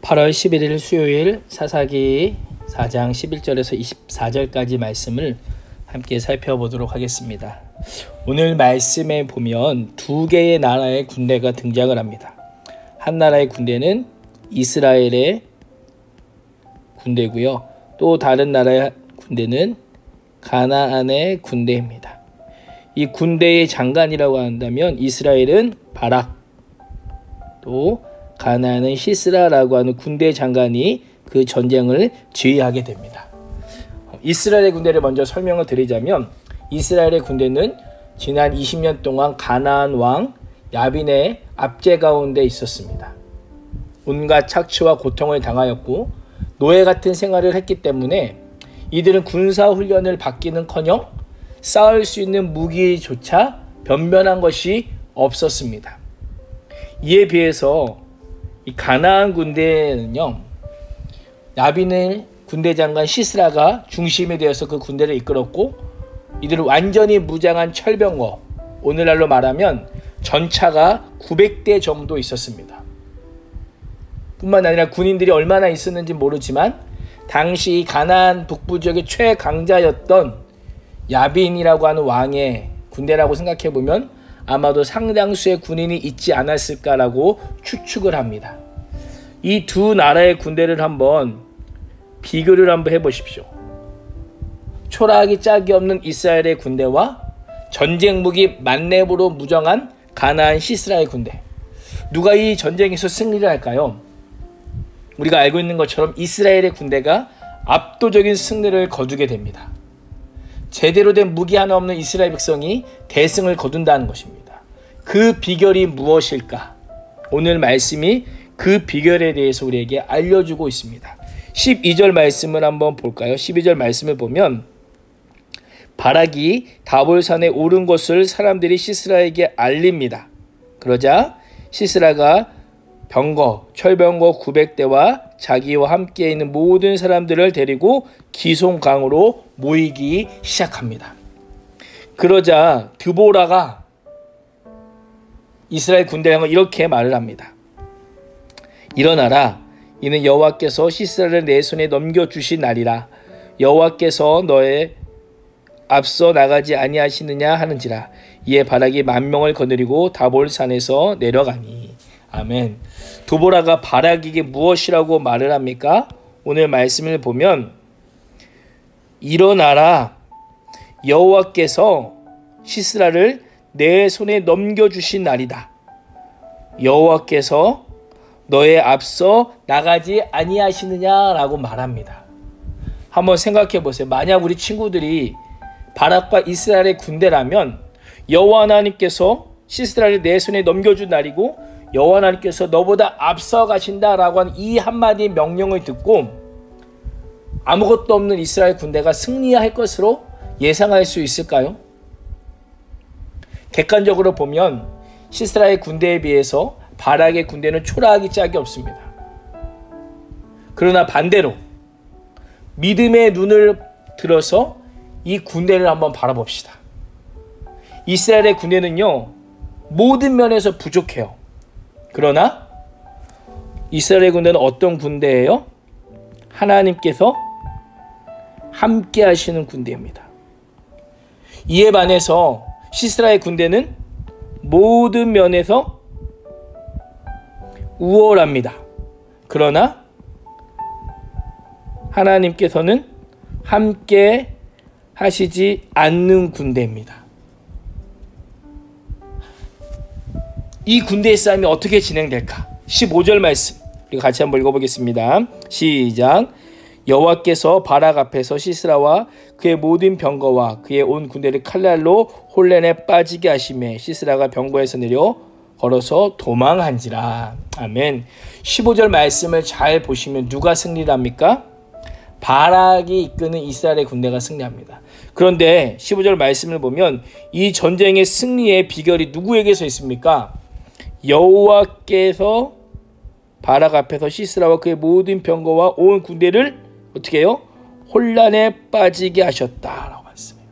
8월 11일 수요일 사사기 4장 11절에서 24절까지 말씀을 함께 살펴보도록 하겠습니다. 오늘 말씀에 보면 두 개의 나라의 군대가 등장을 합니다. 한 나라의 군대는 이스라엘의 군대고요. 또 다른 나라의 군대는 가나안의 군대입니다. 이 군대의 장관이라고 한다면 이스라엘은 바락, 또 가나안은 시스라라고 하는 군대 장관이 그 전쟁을 지휘하게 됩니다. 이스라엘의 군대를 먼저 설명을 드리자면 이스라엘의 군대는 지난 20년 동안 가나안 왕 야빈의 압제 가운데 있었습니다. 온갖 착취와 고통을 당하였고 노예 같은 생활을 했기 때문에 이들은 군사훈련을 받기는커녕 싸울 수 있는 무기조차 변변한 것이 없었습니다. 이에 비해서 이 가나안 군대는요, 야빈의 군대 장관 시스라가 중심이 되어서 그 군대를 이끌었고 이들은 완전히 무장한 철병거, 오늘날로 말하면 전차가 900대 정도 있었습니다. 뿐만 아니라 군인들이 얼마나 있었는지 모르지만 당시 가나안 북부 지역의 최강자였던 야빈이라고 하는 왕의 군대라고 생각해보면 아마도 상당수의 군인이 있지 않았을까라고 추측을 합니다. 이 두 나라의 군대를 한번 비교를 한번 해보십시오. 초라하기 짝이 없는 이스라엘의 군대와 전쟁 무기 만렙으로 무장한 가나안 시스라의 군대. 누가 이 전쟁에서 승리를 할까요? 우리가 알고 있는 것처럼 이스라엘의 군대가 압도적인 승리를 거두게 됩니다. 제대로 된 무기 하나 없는 이스라엘 백성이 대승을 거둔다는 것입니다. 그 비결이 무엇일까? 오늘 말씀이 그 비결에 대해서 우리에게 알려주고 있습니다. 12절 말씀을 한번 볼까요? 12절 말씀을 보면 바락이 다볼산에 오른 것을 사람들이 시스라에게 알립니다. 그러자 시스라가 철병거 900대와 자기와 함께 있는 모든 사람들을 데리고 기송강으로 모이기 시작합니다. 그러자 드보라가 이스라엘 군대에 이렇게 말을 합니다. 일어나라, 이는 여호와께서 시스라를 내 손에 넘겨주신 날이라. 여호와께서 너의 앞서 나가지 아니하시느냐 하는지라. 이에 바락이 10,000명을 거느리고 다볼산에서 내려가니. 아멘. 드보라가 바락에게 무엇이라고 말을 합니까? 오늘 말씀을 보면 일어나라, 여호와께서 시스라를 내 손에 넘겨주신 날이다. 여호와께서 너의 앞서 나가지 아니하시느냐라고 말합니다. 한번 생각해 보세요. 만약 우리 친구들이 바락과 이스라엘의 군대라면 여호와 하나님께서 시스라를 내 손에 넘겨준 날이고 여호와 하나님께서 너보다 앞서 가신다라고 하는 이 한마디 명령을 듣고 아무것도 없는 이스라엘 군대가 승리할 것으로 예상할 수 있을까요? 객관적으로 보면 시스라의 군대에 비해서 바락의 군대는 초라하기 짝이 없습니다. 그러나 반대로 믿음의 눈을 들어서 이 군대를 한번 바라봅시다. 이스라엘의 군대는요, 모든 면에서 부족해요. 그러나 이스라엘 군대는 어떤 군대예요? 하나님께서 함께 하시는 군대입니다. 이에 반해서 시스라의 군대는 모든 면에서 우월합니다. 그러나 하나님께서는 함께 하시지 않는 군대입니다. 이 군대의 싸움이 어떻게 진행될까? 15절 말씀 우리가 같이 한번 읽어보겠습니다. 시작. 여호와께서 바락 앞에서 시스라와 그의 모든 병거와 그의 온 군대를 칼날로 혼란에 빠지게 하시매 시스라가 병거에서 내려 걸어서 도망한지라. 아멘. 15절 말씀을 잘 보시면 누가 승리를 합니까? 바락이 이끄는 이스라엘의 군대가 승리합니다. 그런데 15절 말씀을 보면 이 전쟁의 승리의 비결이 누구에게서 있습니까? 여호와께서 바락 앞에서 시스라와 그의 모든 병거와 온 군대를 어떻게 해요? 혼란에 빠지게 하셨다라고 말씀해요.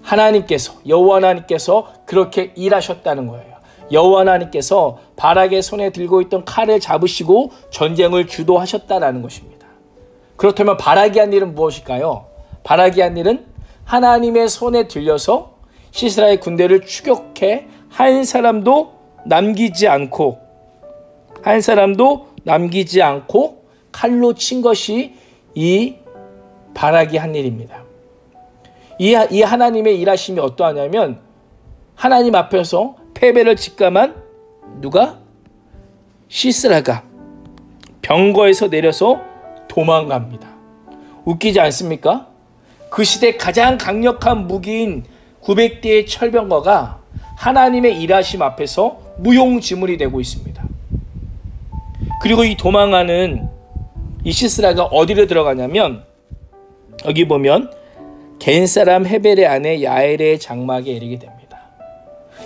하나님께서, 여호와 하나님께서 그렇게 일하셨다는 거예요. 여호와 하나님께서 바락의 손에 들고 있던 칼을 잡으시고 전쟁을 주도하셨다라는 것입니다. 그렇다면 바락이 한 일은 무엇일까요? 바락이 한 일은 하나님의 손에 들려서 시스라의 군대를 추격해 한 사람도 남기지 않고 칼로 친 것이 이 바락이 한 일입니다. 이 하나님의 일하심이 어떠하냐면 하나님 앞에서 패배를 직감한 누가? 시스라가 병거에서 내려서 도망갑니다. 웃기지 않습니까? 그 시대 가장 강력한 무기인 900대의 철병거가 하나님의 일하심 앞에서 무용지물이 되고 있습니다. 그리고 이 도망하는 이 시스라가 어디로 들어가냐면 여기 보면 겐사람 헤벨의 아내 야엘의 장막에 이르게 됩니다.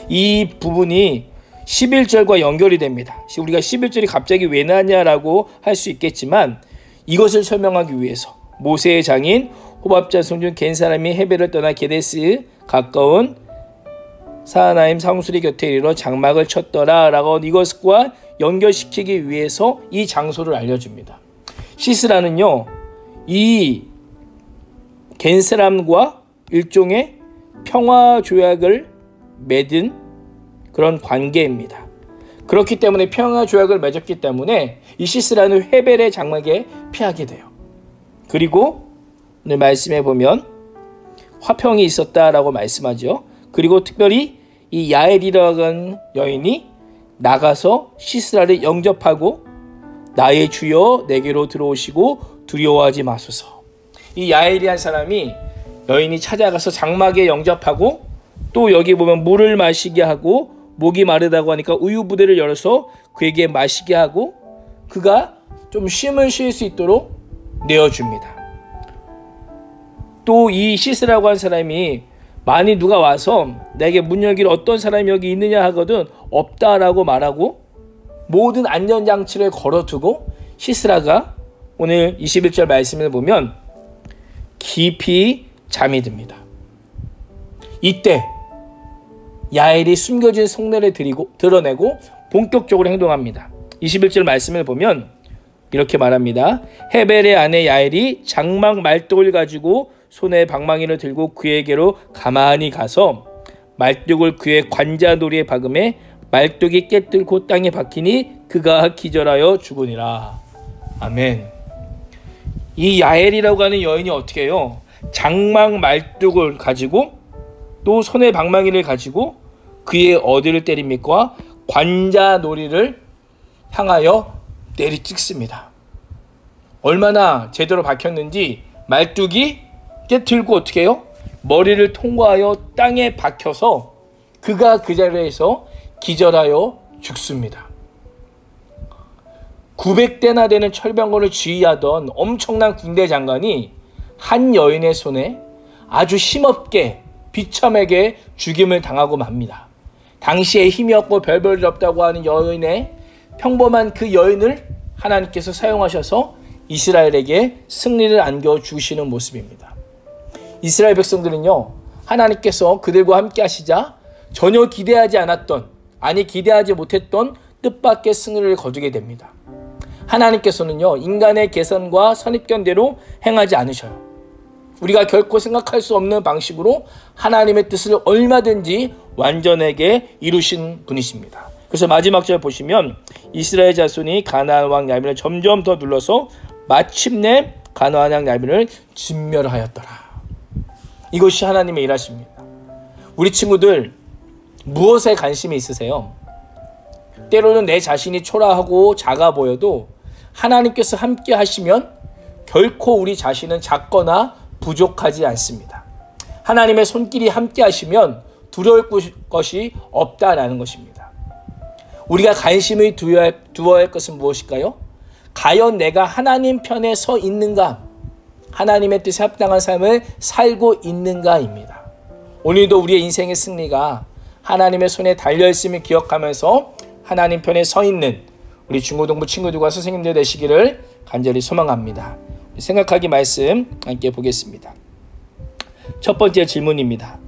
이 부분이 11절과 연결이 됩니다. 우리가 11절이 갑자기 왜 나냐라고 할 수 있겠지만 이것을 설명하기 위해서 모세의 장인 호밥자 손중 겐사람이 헤벨을 떠나 게데스 가까운 사하나임 상수리 곁에 이르러 장막을 쳤더라 라고 이것과 연결시키기 위해서 이 장소를 알려줍니다. 시스라는요 이 겐사람과 일종의 평화조약을 맺은 그런 관계입니다. 그렇기 때문에 평화조약을 맺었기 때문에 이 시스라는 헤벨의 장막에 피하게 돼요. 그리고 오늘 말씀해 보면 화평이 있었다라고 말씀하죠. 그리고 특별히 이 야엘이라고 하는 여인이 나가서 시스라를 영접하고 나의 주여 내게로 들어오시고 두려워하지 마소서. 이 야엘이란 사람이 여인이 찾아가서 장막에 영접하고 또 여기 보면 물을 마시게 하고 목이 마르다고 하니까 우유 부대를 열어서 그에게 마시게 하고 그가 좀 쉼을 쉴 수 있도록 내어줍니다. 또 이 시스라고 한 사람이 만일 누가 와서 내게 문 열기를 어떤 사람이 여기 있느냐 하거든 없다라고 말하고 모든 안전장치를 걸어두고 시스라가 오늘 21절 말씀을 보면 깊이 잠이 듭니다. 이때 야엘이 숨겨진 속내를 드러내고 본격적으로 행동합니다. 21절 말씀을 보면 이렇게 말합니다. 헤벨의 아내 야엘이 장막 말뚝을 가지고 손에 방망이를 들고 그에게로 가만히 가서 말뚝을 그의 관자놀이에 박음에 말뚝이 깨뚫고 땅에 박히니 그가 기절하여 죽으니라. 아멘. 이 야엘이라고 하는 여인이 어떻게 해요? 장막 말뚝을 가지고 또 손에 방망이를 가지고 그의 어디를 때립니까? 관자놀이를 향하여 내리찍습니다. 얼마나 제대로 박혔는지 말뚝이 깨틀고 어떻게 해요? 머리를 통과하여 땅에 박혀서 그가 그 자리에서 기절하여 죽습니다. 900대나 되는 철병거를 지휘하던 엄청난 군대 장관이 한 여인의 손에 아주 힘없게 비참하게 죽임을 당하고 맙니다. 당시에 힘이 없고 별 볼 일 없다고 하는 여인의 평범한 그 여인을 하나님께서 사용하셔서 이스라엘에게 승리를 안겨주시는 모습입니다. 이스라엘 백성들은요, 하나님께서 그들과 함께 하시자 전혀 기대하지 못했던 뜻밖의 승리를 거두게 됩니다. 하나님께서는요, 인간의 계산과 선입견대로 행하지 않으셔요. 우리가 결코 생각할 수 없는 방식으로 하나님의 뜻을 얼마든지 완전하게 이루신 분이십니다. 그래서 마지막 절 보시면 이스라엘 자손이 가나안 왕 야빈을 점점 더 눌러서 마침내 가나안 왕 야빈을 진멸하였더라. 이것이 하나님의 일하십니다. 우리 친구들 무엇에 관심이 있으세요? 때로는 내 자신이 초라하고 작아 보여도 하나님께서 함께 하시면 결코 우리 자신은 작거나 부족하지 않습니다. 하나님의 손길이 함께 하시면 두려울 것이 없다라는 것입니다. 우리가 관심을 두어야 할 것은 무엇일까요? 과연 내가 하나님 편에 서 있는가? 하나님의 뜻에 합당한 삶을 살고 있는가입니다. 오늘도 우리의 인생의 승리가 하나님의 손에 달려있음을 기억하면서 하나님 편에 서 있는 우리 중고등부 친구들과 선생님들 되시기를 간절히 소망합니다. 생각하기 말씀 함께 보겠습니다. 첫 번째 질문입니다.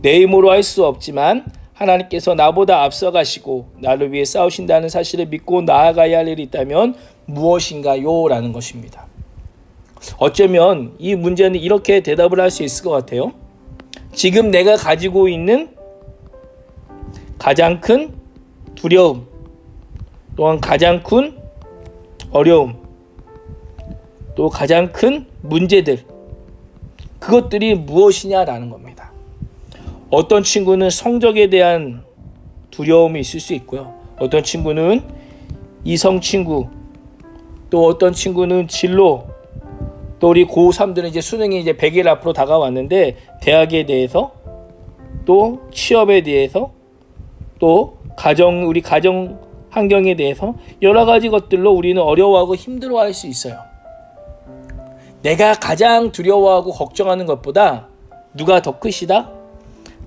내 힘으로 할 수 없지만 하나님께서 나보다 앞서가시고 나를 위해 싸우신다는 사실을 믿고 나아가야 할 일이 있다면 무엇인가요? 라는 것입니다. 어쩌면 이 문제는 이렇게 대답을 할 수 있을 것 같아요. 지금 내가 가지고 있는 가장 큰 두려움, 또한 가장 큰 어려움, 또 가장 큰 문제들, 그것들이 무엇이냐라는 겁니다. 어떤 친구는 성적에 대한 두려움이 있을 수 있고요. 어떤 친구는 이성 친구, 또 어떤 친구는 진로, 또 우리 고3들은 이제 수능이 이제 100일 앞으로 다가왔는데 대학에 대해서, 또 취업에 대해서, 또 우리 가정 환경에 대해서 여러 가지 것들로 우리는 어려워하고 힘들어할 수 있어요. 내가 가장 두려워하고 걱정하는 것보다 누가 더 크시다?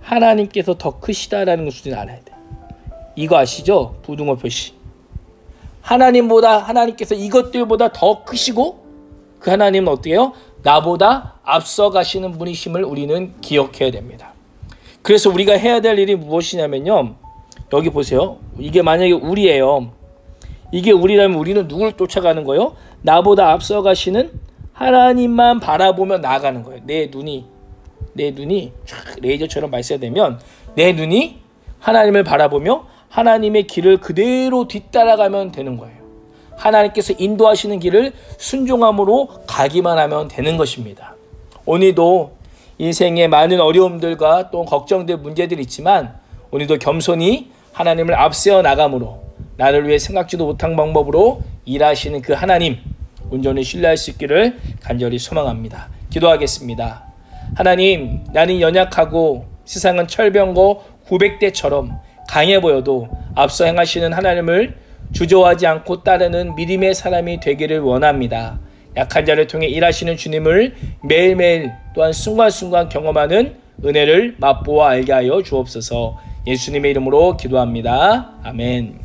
하나님께서 더 크시다라는 것을 알아야 돼. 이거 아시죠? 부등호 표시. 하나님께서 이것들보다 더 크시고 그 하나님은 어떻게 해요? 나보다 앞서가시는 분이심을 우리는 기억해야 됩니다. 그래서 우리가 해야 될 일이 무엇이냐면요. 여기 보세요. 이게 만약에 우리예요. 이게 우리라면 우리는 누굴 쫓아가는 거예요? 나보다 앞서가시는 하나님만 바라보며 나아가는 거예요. 내 눈이 레이저처럼 발사되면 내 눈이 하나님을 바라보며 하나님의 길을 그대로 뒤따라가면 되는 거예요. 하나님께서 인도하시는 길을 순종함으로 가기만 하면 되는 것입니다. 오늘도 인생에 많은 어려움들과 또 걱정들, 문제들이 있지만 오늘도 겸손히 하나님을 앞세워 나감으로 나를 위해 생각지도 못한 방법으로 일하시는 그 하나님 온전히 신뢰할 수 있기를 간절히 소망합니다. 기도하겠습니다. 하나님, 나는 연약하고 세상은 철병거 900대처럼 강해 보여도 앞서 행하시는 하나님을 주저하지 않고 따르는 믿음의 사람이 되기를 원합니다. 약한 자를 통해 일하시는 주님을 매일매일 또한 순간순간 경험하는 은혜를 맛보아 알게 하여 주옵소서. 예수님의 이름으로 기도합니다. 아멘.